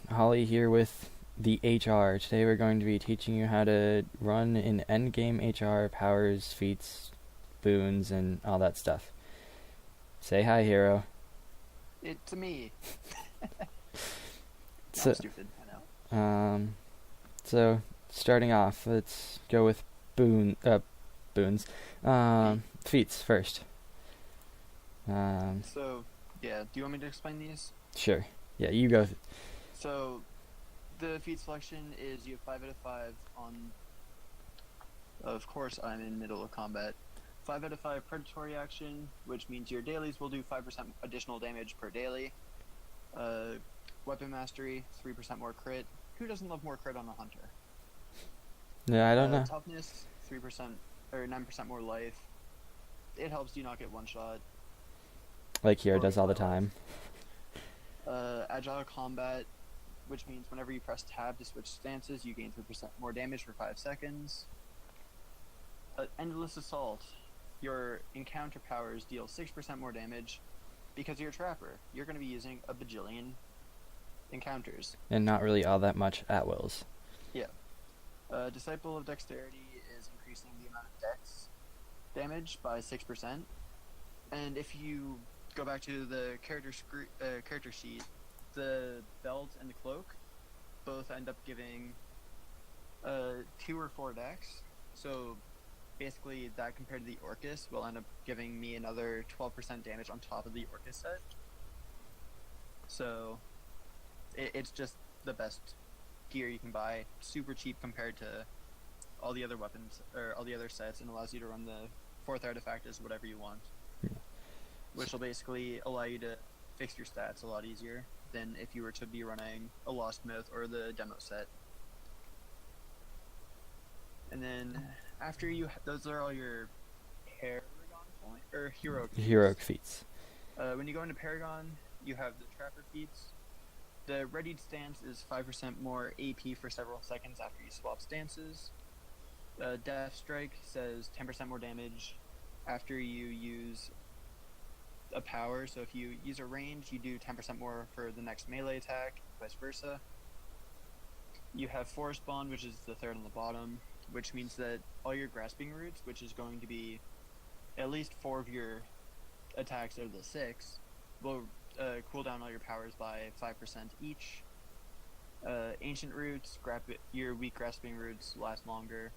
Holly here with the HR. Today we're going to be teaching you how to run in endgame HR, powers, feats, boons, and all that stuff. Say hi, hero. It's me. I'm So, stupid, I know. um, so starting off, let's go with boons. Feet. Feats first. Um, So, yeah, do you want me to explain these? sure. Yeah, you go. So, the feat selection is you have 5 out of 5 on. Of course, I'm in middle of combat. 5 out of 5 predatory action, which means your dailies will do 5% additional damage per daily. Weapon mastery, 3% more crit. Who doesn't love more crit on a hunter? Yeah, I don't know. Toughness, 3% or 9% more life. It helps you not get one shot Like hero or does all the by life. time. Agile combat, which means whenever you press tab to switch stances, you gain 3% more damage for 5 seconds. Endless assault. Your encounter powers deal 6% more damage because you're a trapper. You're going to be using a bajillion encounters. And not really all that much at wills. Yeah. Disciple of Dexterity is increasing the amount of dex damage by 6%. And if you go back to the character sheet, the belt and the cloak both end up giving 2 or 4 dex. So basically, that compared to the Orcus will end up giving me another 12% damage on top of the Orcus set. So it's just the best gear you can buy, super cheap compared to all the other weapons or all the other sets, and allows you to run the 4th artifact as whatever you want, which will basically allow you to fix your stats a lot easier than if you were to be running a Lost Myth or the demo set. And then after those are all your Paragon point or heroic feats. Heroic feats. When you go into Paragon, you have the Trapper feats. The readied stance is 5% more AP for several seconds after you swap stances. Death Strike says 10% more damage after you use a power. So if you use a range, you do 10% more for the next melee attack, vice versa. You have Forest Bond, which is the third on the bottom, which means that all your grasping roots, which is going to be at least 4 of your attacks out of the 6, will cool down all your powers by 5% each. Ancient roots, your weak grasping roots last longer.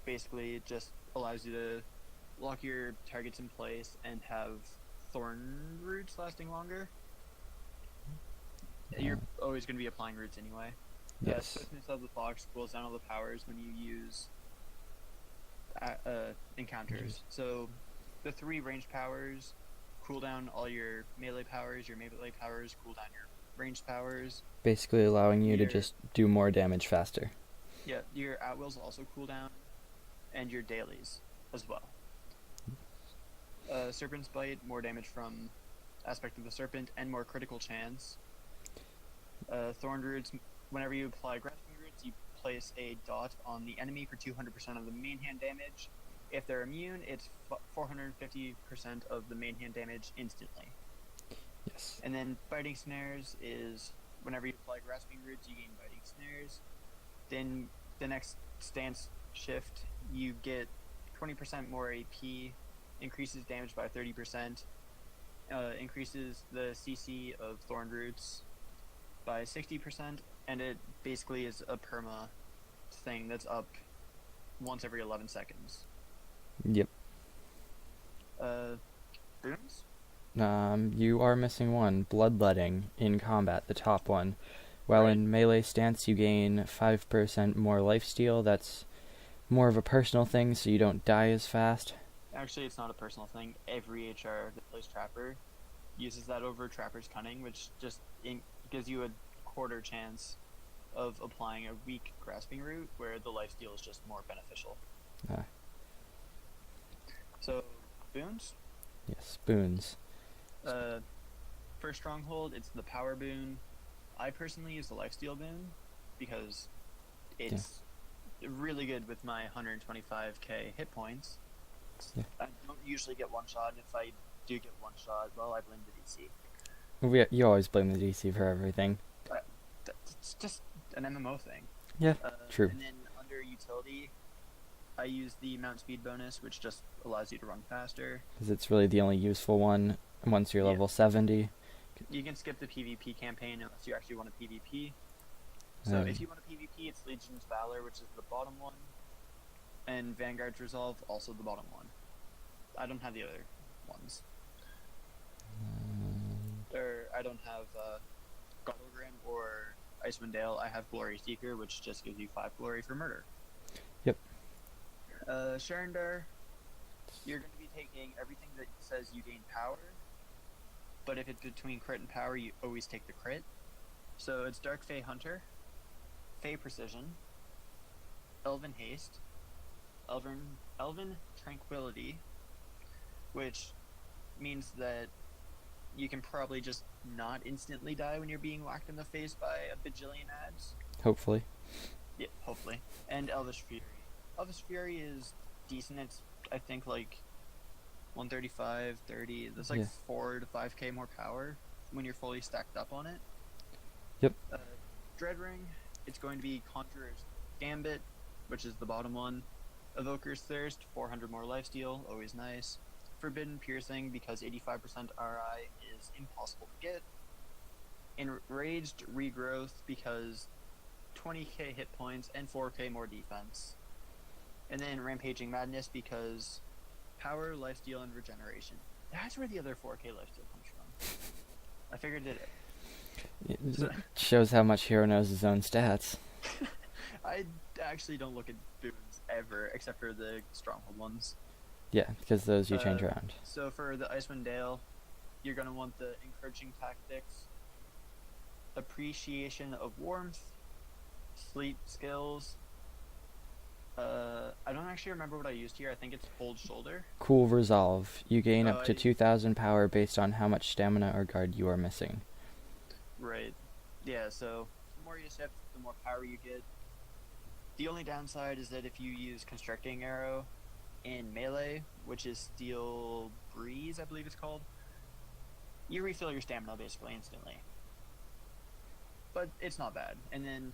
Basically, it just allows you to lock your targets in place and have thorn roots lasting longer. You're always going to be applying roots anyway. Yes. Swiftness of the Fox cools down all the powers when you use encounters. So the 3 ranged powers cool down all your melee powers cool down your ranged powers. Basically allowing you to just do more damage faster. Yeah, your at-wills also cool down, and your dailies as well. Serpent's Bite, more damage from aspect of the serpent and more critical chance. Thorn Roots, whenever you apply grasping roots, you place a dot on the enemy for 200% of the main hand damage. If they're immune, it's 450% of the main hand damage instantly. Yes. And then Biting Snares is whenever you apply grasping roots, you gain Biting Snares. Then the next stance shift, you get 20% more AP, increases damage by 30%, increases the CC of Thorn Roots by 60%, and it basically is a perma thing that's up once every 11 seconds. Yep. Boons? You are missing one. Bloodletting in combat, the top one. While Right. in melee stance, you gain 5% more lifesteal. That's more of a personal thing, so you don't die as fast. Actually, it's not a personal thing. Every HR that plays Trapper uses that over Trapper's Cunning, which just gives you a quarter chance of applying a weak grasping root, where the lifesteal is just more beneficial. Ah. So, boons? Yes, boons. For Stronghold, it's the Power boon. I personally use the Lifesteal boon because it's really good with my 125k hit points. Yeah. I don't usually get one shot, and if I do get one shot, well, I blame the DC. You always blame the DC for everything. it's just an MMO thing. Yeah, true. And then under utility, I use the mount speed bonus, which just allows you to run faster. Because it's really the only useful one once you're level 70. You can skip the PvP campaign unless you actually want a PvP. So if you want a PvP, it's Legion's Valor, which is the bottom one, and Vanguard's Resolve, also the bottom one. I don't have the other ones. I don't have Gottlegrim or Icewind Dale. I have Glory Seeker, which just gives you 5 glory for murder. Yep. Sharendar, you're going to be taking everything that says you gain power, but if it's between crit and power, you always take the crit. So it's Dark Fey Hunter, Fey Precision, Elven Haste, Elven Tranquility, which means that you can probably just not instantly die when you're being whacked in the face by a bajillion ads. Hopefully. Yeah, hopefully. And Elvish Fury. Elvish Fury is decent. It's, I think, like 135, 30. That's like 4 to 5k more power when you're fully stacked up on it. Yep. Dread Ring, it's going to be Conjurer's Gambit, which is the bottom one. Evoker's Thirst, 400 more lifesteal, always nice. Forbidden Piercing, because 85% RI is impossible to get. Enraged Regrowth, because 20k hit points and 4k more defense. And then Rampaging Madness, because power, lifesteal, and regeneration. That's where the other 4k lifesteal comes from. I figured It shows how much Hero knows his own stats. I actually don't look at boons ever, except for the stronghold ones. Yeah, because those you change around. So for the Icewind Dale, you're going to want the Encouraging Tactics, Appreciation of Warmth, Sleep Skills. I don't actually remember what I used here. I think it's Cold Shoulder. Cool Resolve. You gain up to 2,000 power based on how much stamina or guard you are missing. Right. Yeah, so the more you shift, the more power you get. The only downside is that if you use Constricting Arrow in melee, which is Steel Breeze, I believe it's called, you refill your stamina basically instantly. But it's not bad. And then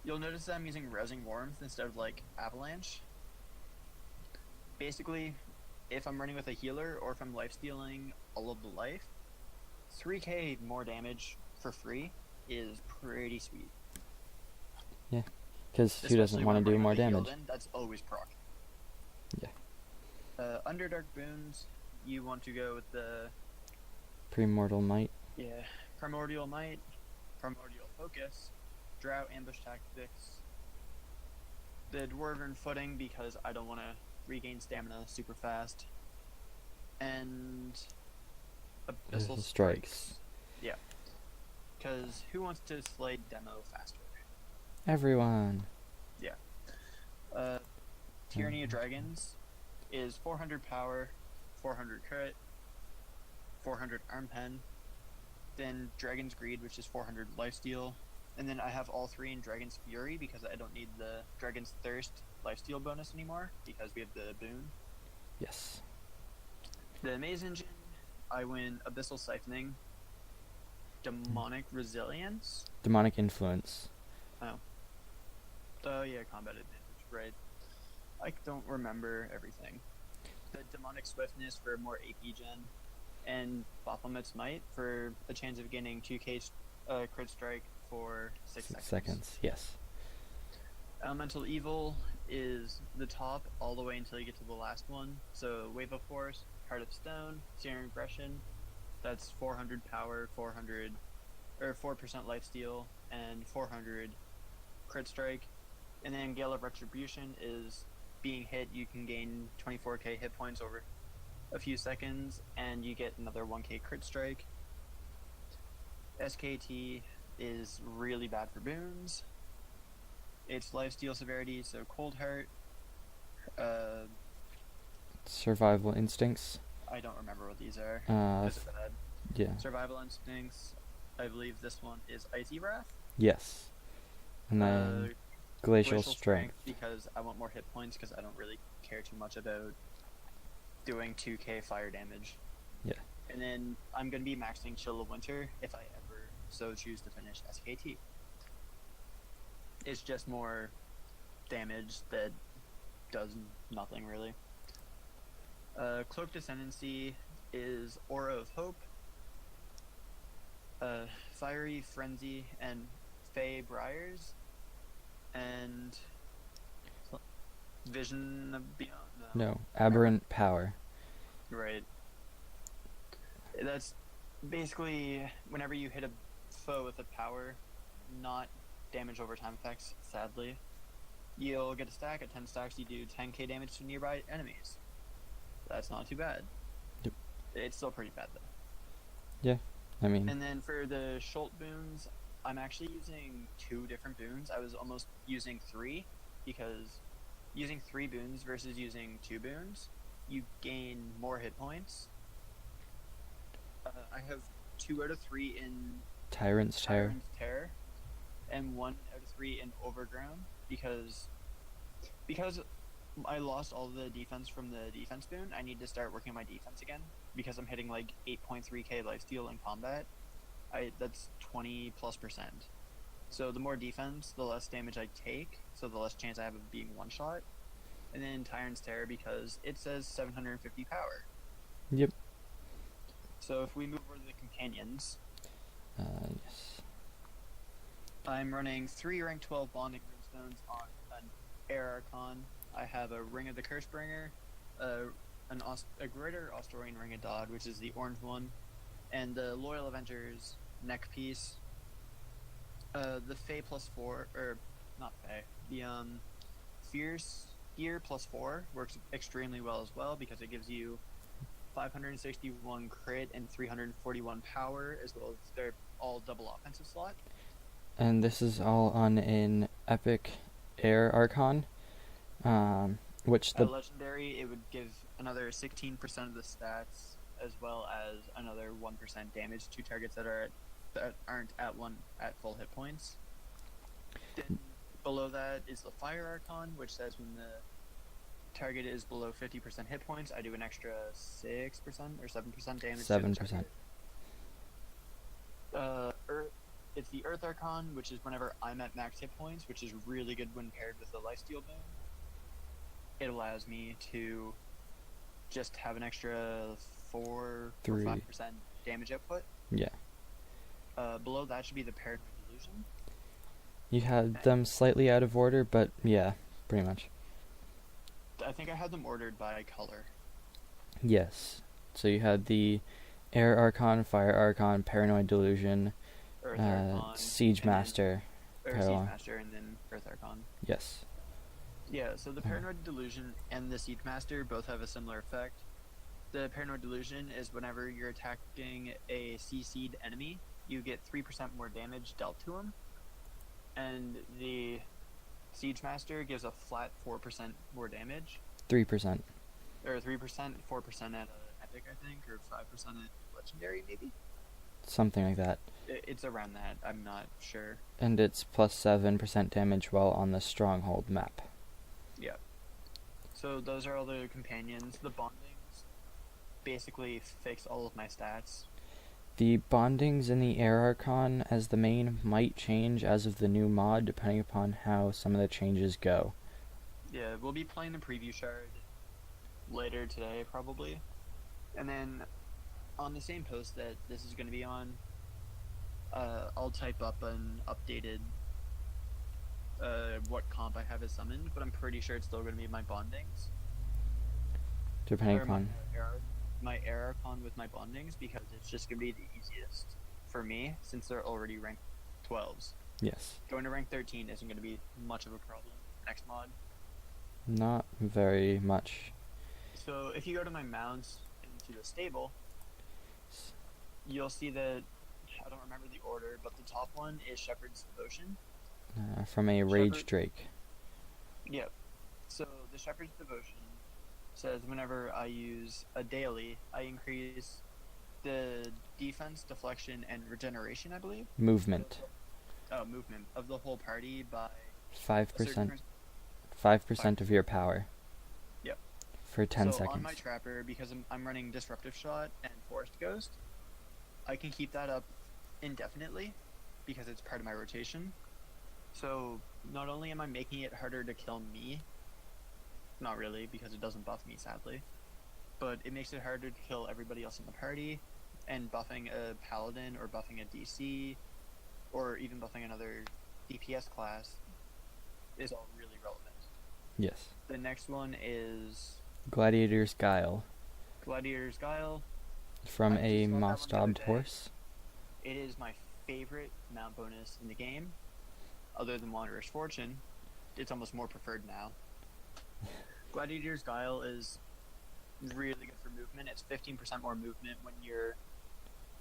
you'll notice that I'm using Rousing Warmth instead of like Avalanche. Basically, if I'm running with a healer or if I'm lifestealing all of the life, 3k more damage for free is pretty sweet. Yeah, because who doesn't want to do more damage? That's always proc. Yeah. Underdark boons, you want to go with the Premortal Might. Yeah, Primordial Might, Primordial Focus, Drow Ambush Tactics, the Dwarven Footing because I don't want to regain stamina super fast, and Abyssal Strikes. Yeah, because who wants to slay demo faster? Everyone. Yeah. Tyranny of Dragons is 400 power, 400 crit, 400 arm pen, then Dragon's Greed, which is 400 lifesteal, and then I have all 3 in Dragon's Fury because I don't need the Dragon's Thirst lifesteal bonus anymore because we have the boon. Yes. The Maze Engine, I win Abyssal Siphoning, Demonic Resilience. Demonic Influence. Oh yeah, combat advantage, right. I don't remember everything. The Demonic Swiftness for more AP gen, and Baphomet's Might for a chance of getting 2k crit strike for 6 seconds. Yes. Elemental Evil is the top all the way until you get to the last one. So Wave of Force, Heart of Stone, Searing Aggression, that's 400 power, 400 or 4% lifesteal, and 400 crit strike. And then Gale of Retribution is being hit, you can gain 24k hit points over a few seconds, and you get another 1k crit strike. SKT is really bad for boons. It's lifesteal severity, so Cold Heart. Survival Instincts. I don't remember what these are. Those are bad. Yeah. Survival Instincts. I believe this one is Icy Wrath. Yes. And then Glacial Strength. Because I want more hit points because I don't really care too much about doing 2k fire damage. Yeah. And then I'm going to be maxing Chill of Winter if I ever so choose to finish SKT. It's just more damage that does nothing really. Cloaked Ascendancy is Aura of Hope, Fiery Frenzy, and Fey Briars, and Vision of Beyond. No, Aberrant Power. Right. That's basically whenever you hit a foe with a power, not damage over time effects, sadly, you'll get a stack. At 10 stacks, you do 10k damage to nearby enemies. That's not too bad. Yep. It's still pretty bad, though. Yeah, I mean... And then for the Schult boons, I'm actually using 2 different boons. I was almost using 3, because using 3 boons versus using 2 boons, you gain more hit points. I have 2 out of 3 in Tyrant's Terror, and 1 out of 3 in Overground, because I lost all the defense from the defense boon. I need to start working on my defense again, because I'm hitting like 8.3k lifesteal in combat. That's 20+%. So the more defense, the less damage I take, so the less chance I have of being one shot. And then Tyrant's Terror, because it says 750 power. Yep. So if we move over to the companions, yes. I'm running 3 rank 12 bonding runestones on an Air Archon. I have a Ring of the Cursebringer, a Greater Ostorian Ring of Dodd, which is the orange one, and the Loyal Avengers neck piece. The Fey +4, or not Fey, the Fierce Gear +4 works extremely well as well, because it gives you 561 crit and 341 power, as well as they're all double offensive slot. And this is all on an epic Air Archon, which the... At legendary, it would give another 16% of the stats, as well as another 1% damage to targets that aren't at full hit points. Then below that is the Fire Archon, which says when the target is below 50% hit points, I do an extra 6% or 7% damage. 7%. It's the Earth Archon, which is whenever I'm at max hit points, which is really good when paired with the Lifesteal boon. It allows me to just have an extra 4 or 5% damage output. Yeah. Below that should be the Paranoid Delusion. You had them slightly out of order, but yeah, pretty much. I think I had them ordered by color. Yes. So you had the Air Archon, Fire Archon, Paranoid Delusion, Earth Archon, Siege Master. Siege Master, and then Earth Archon. Yes. Yeah, so the Paranoid Delusion and the Siege Master both have a similar effect. The Paranoid Delusion is whenever you're attacking a CC'd enemy, you get 3% more damage dealt to him. And the Siege Master gives a flat 4% more damage. 3%. Or 3%, 4% at Epic, I think, or 5% at Legendary, maybe? Something like that. It's around that, I'm not sure. And it's plus 7% damage while on the Stronghold map. Yeah. So those are all the companions. The bondings basically fix all of my stats. The bondings in the Air Archon as the main might change as of the new mod, depending upon how some of the changes go. Yeah, we'll be playing the preview shard later today, probably. And then on the same post that this is going to be on, I'll type up an updated what comp I have as summoned, but I'm pretty sure it's still going to be my bondings. Depending upon... My Air Archon with my bondings, because it's just going to be the easiest for me, since they're already ranked 12s. Yes. Going to rank 13 isn't going to be much of a problem next mod. Not very much. So if you go to my mounts into the stable, you'll see that, I don't remember the order, but the top one is Shepherd's Devotion. From a Rage Drake. Yep. So the Shepherd's Devotion says whenever I use a daily, I increase the defense, deflection, and regeneration, I believe? Movement. Movement of the whole party by 5%. 5% of your power. Yep. For 10 so seconds. On my Trapper, because I'm running Disruptive Shot and Forest Ghost, I can keep that up indefinitely, because it's part of my rotation. So not only am I making it harder to kill me, not really because it doesn't buff me sadly, but it makes it harder to kill everybody else in the party, and buffing a paladin or buffing a DC or even buffing another DPS class is all really relevant. Yes. The next one is Gladiator's Guile. Gladiator's Guile. From I a just got that one the other moss-daubed day. horse. It is my favorite mount bonus in the game, other than Wanderer's Fortune. It's almost more preferred now. Gladiator's Guile is really good for movement. It's 15% more movement when you're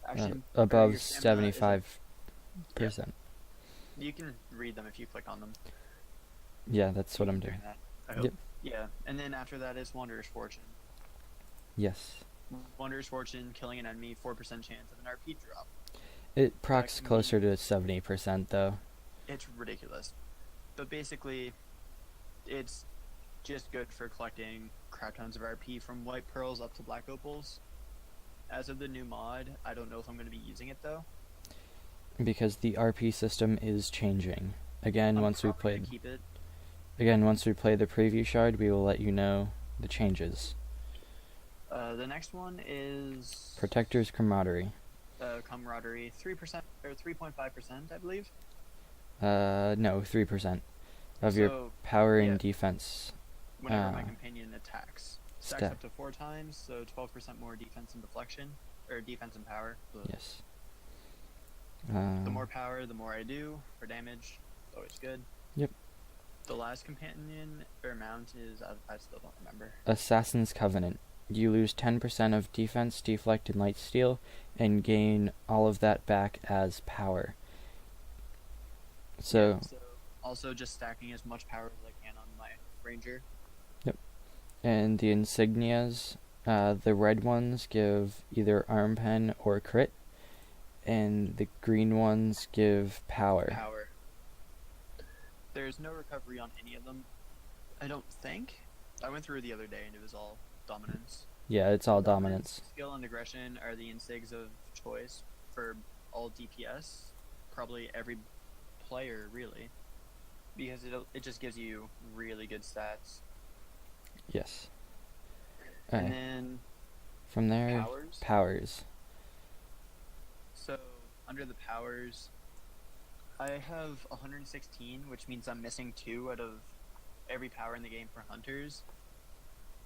actually above your stamina is 75%. You can read them if you click on them. Yeah, that's what I'm doing. That, I hope. Yep. Yeah, and then after that is Wanderer's Fortune. Yes. Wanderer's Fortune, killing an enemy, 4% chance of an RP drop. It procs can closer to 70% though. It's ridiculous. But basically, it's just good for collecting crap tons of RP from white pearls up to black opals. As of the new mod, I don't know if I'm going to be using it though. Because the RP system is changing. Again, once we play the preview shard, we will let you know the changes. The next one is Protector's Camaraderie. Camaraderie, 3% or 3.5%, I believe. No, 3% of your power and defense. Whenever my companion attacks, stacks Step. up to 4 times, so 12% more defense and deflection, or defense and power. Yes. The more power, the more I do for damage. Always good. Yep. The last companion or mount is I still don't remember. Assassin's Covenant. You lose 10% of defense, deflect, and lifesteal, and gain all of that back as power. So also just stacking as much power as I can on my ranger. Yep. And the insignias, the red ones give either arm pen or crit, and the green ones give power. There's no recovery on any of them, I don't think. I went through the other day and it was all dominance. Yeah, it's all dominance. Skill and aggression are the insigs of choice for all DPS. Probably every player, really. Because it just gives you really good stats. Yes. And then from there, powers. So, under the powers, I have 116, which means I'm missing 2 out of every power in the game for hunters.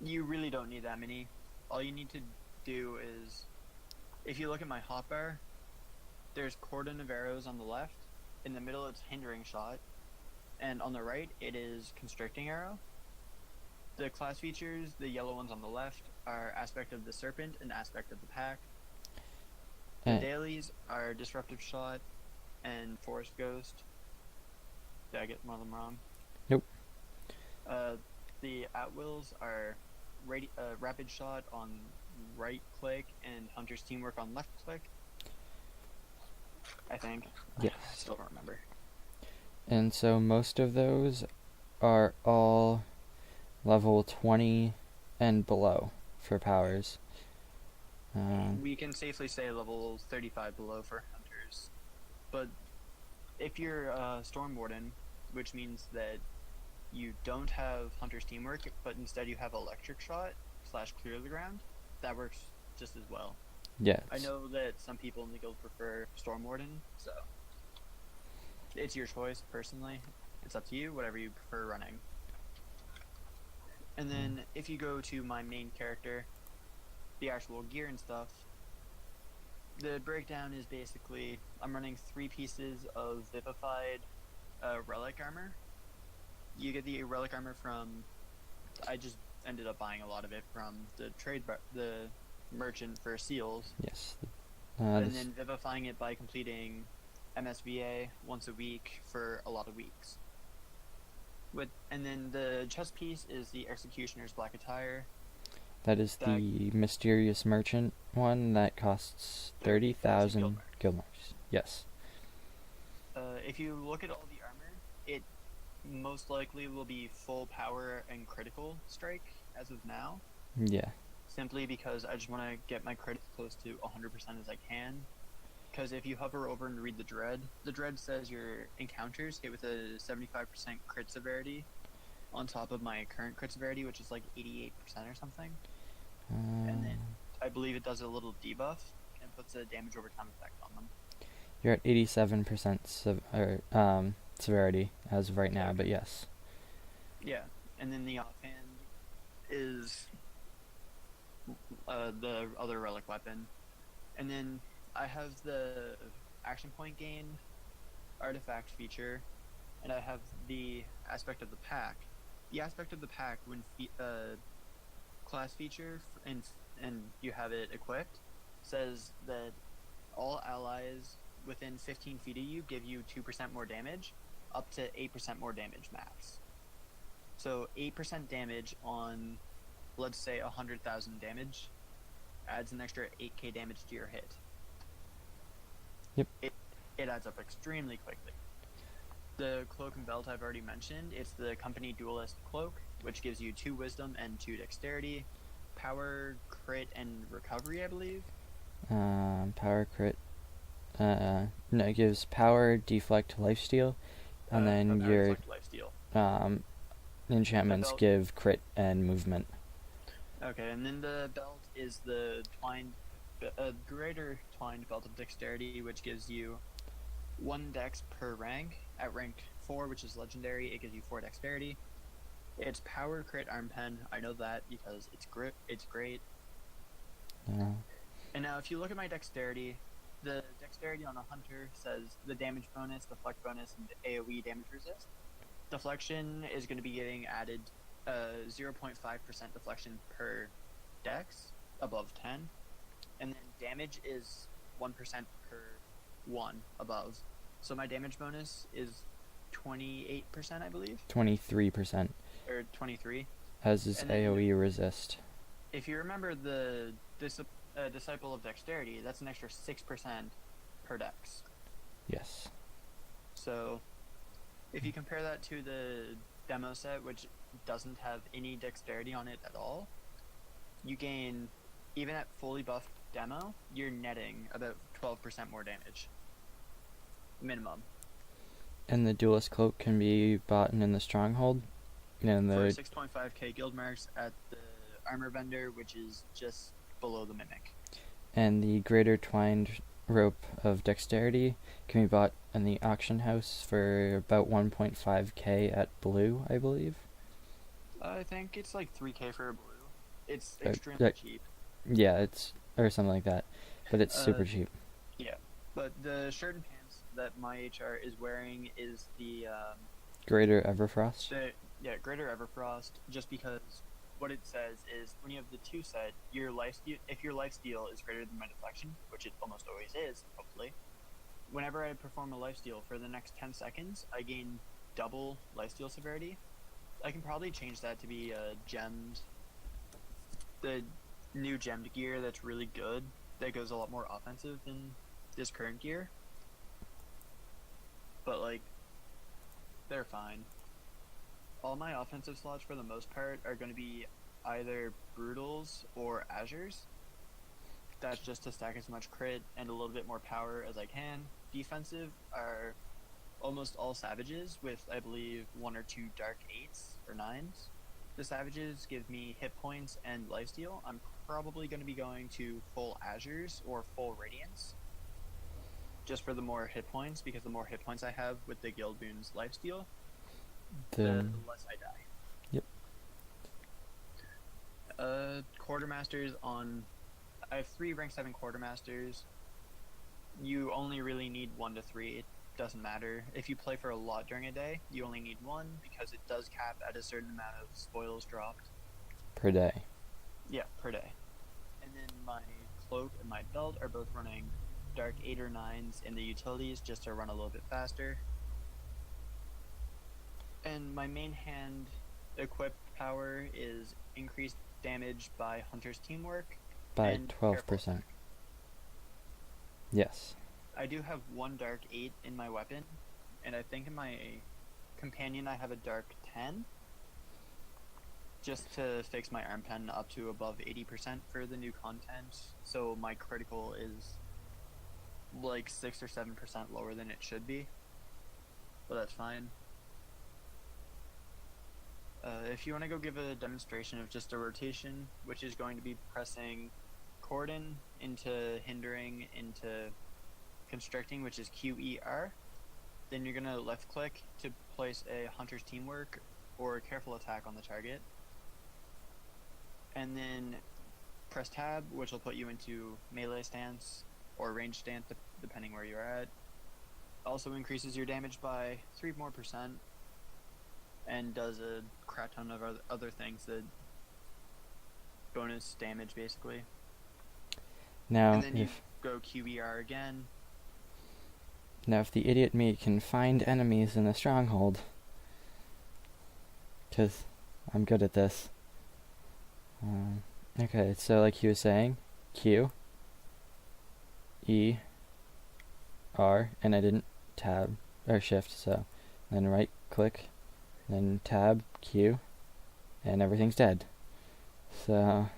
You really don't need that many. All you need to do is, if you look at my hotbar, there's cordon of arrows on the left. In the middle, it's hindering shot. And on the right, it is constricting arrow. The class features, the yellow ones on the left, are aspect of the serpent and aspect of the pack. The dailies are disruptive shot and forest ghost. Did I get one of them wrong? Nope. The at-wills are rapid shot on right click and hunter's teamwork on left click. I think. Yes. I still don't remember. And so most of those are all level 20 and below for powers. We can safely say level 35 below for hunters. But if you're Storm Warden, which means that you don't have hunter's teamwork, but instead you have electric shot / clear the ground, that works just as well. Yes. I know that some people in the guild prefer Storm Warden, so it's your choice. Personally, it's up to you, whatever you prefer running. And then if you go to my main character, the actual gear and stuff, the breakdown is basically I'm running 3 pieces of vivified relic armor. You get the relic armor from, I just ended up buying a lot of it from the the merchant for seals. Yes. And then vivifying it by completing MSVA once a week for a lot of weeks. And then the chest piece is the Executioner's Black Attire. That is the mysterious merchant one that costs 30,000 guild marks. Yes. If you look at all the armor, it most likely will be full power and critical strike as of now. Yeah. Simply because I just want to get my crit close to 100% as I can. because if you hover over and read the dread says your encounters hit with a 75% crit severity on top of my current crit severity, which is like 88% or something. And then I believe it does a little debuff and puts a damage over time effect on them. You're at 87% severity as of right now, but yes. Yeah, and then the offhand is the other relic weapon. And then I have the action point gain artifact feature, and I have the aspect of the pack. The aspect of the pack, when class feature and you have it equipped, says that all allies within 15 feet of you give you 2% more damage, up to 8% more damage max. So 8% damage on, let's say, 100,000 damage adds an extra 8k damage to your hit. Yep. It adds up extremely quickly. The cloak and belt I've already mentioned. It's the company duelist cloak, which gives you 2 wisdom and 2 dexterity, power, crit, and recovery, I believe. Power, crit. No, it gives power, deflect, lifesteal, and then your enchantments give crit and movement. Okay, and then the belt is the greater twined belt of dexterity, which gives you 1 dex per rank. At rank 4, which is legendary, it gives you 4 dexterity. It's power, crit, arm pen. I know that because it's great. Yeah. And now if you look at my dexterity, the dexterity on a hunter says the damage bonus, deflect bonus, and AoE damage resist. Deflection is going to be getting added 0.5% deflection per dex above 10. And then damage is 1% per 1 above. So my damage bonus is 28%, I believe. 23%. Or 23. As is AoE resist. If you remember the Disciple of Dexterity, that's an extra 6% per dex. Yes. So if you compare that to the demo set, which doesn't have any dexterity on it at all, you gain, even at fully buffed demo, you're netting about 12% more damage. Minimum. And the duelist cloak can be bought in the stronghold? And For 6.5k guild marks at the armor vendor, which is just below the mimic. And the greater twined rope of dexterity can be bought in the auction house for about 1.5k at blue, I believe. I think it's like 3k for a blue. It's extremely cheap. Yeah, it's or something like that, but it's super cheap. Yeah, but the shirt and pants that my HR is wearing is the Greater Everfrost. Greater Everfrost. Just because what it says is when you have the 2 set, your if your lifesteal is greater than my deflection, which it almost always is, hopefully, whenever I perform a lifesteal for the next 10 seconds, I gain double lifesteal severity. I can probably change that to be the new gemmed gear that's really good, that goes a lot more offensive than this current gear. But, like, they're fine. All my offensive slots, for the most part, are going to be either Brutals or Azures. That's just to stack as much crit and a little bit more power as I can. Defensive are almost all Savages, with, I believe, 1 or 2 Dark 8s or 9s. The Savages give me hit points and lifesteal. I'm probably going to be going to full Azures or full Radiance, just for the more hit points, because the more hit points I have with the Guild Boons lifesteal, the less I die. Yep. Quartermasters on... I have 3 rank 7 quartermasters. You only really need 1 to 3. It doesn't matter. If you play for a lot during a day, you only need 1, because it does cap at a certain amount of spoils dropped. Per day. Yeah, per day. And then my cloak and my belt are both running Dark 8 or 9s in the utilities, just to run a little bit faster. And my main hand equipped power is increased damage by Hunter's Teamwork. By 12%. Yes. I do have 1 Dark 8 in my weapon, and I think in my companion I have a Dark 10, just to fix my arm pen up to above 80% for the new content, so my critical is like 6 or 7% lower than it should be, but that's fine. If you want to go give a demonstration of just a rotation, which is going to be pressing cordon into hindering into constricting, which is QER, then you're going to left click to place a hunter's teamwork or careful attack on the target, and then press tab, which will put you into melee stance or range stance depending where you're at. Also increases your damage by 3% more, and does a crap ton of other things that bonus damage basically. Now, And then you go QER again. Now, if the idiot me can find enemies in a stronghold, because I'm good at this. Okay, so like he was saying, Q, E, R, and I didn't tab, or shift, so then right click, then tab, Q, and everything's dead. So,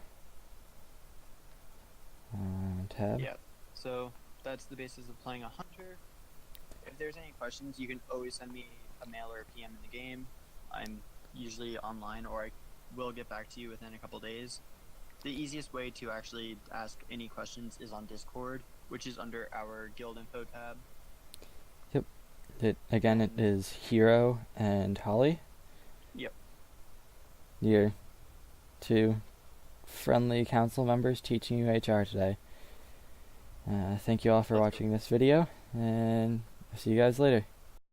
tab. Yep. So that's the basis of playing a hunter. If there's any questions, you can always send me a mail or a PM in the game. I'm usually online, or I will get back to you within a couple days. The easiest way to actually ask any questions is on Discord, which is under our guild info tab. Yep. It is Hero and Holly. Yep. Your two friendly council members teaching you HR today. Thank you all for watching this video, and I'll see you guys later.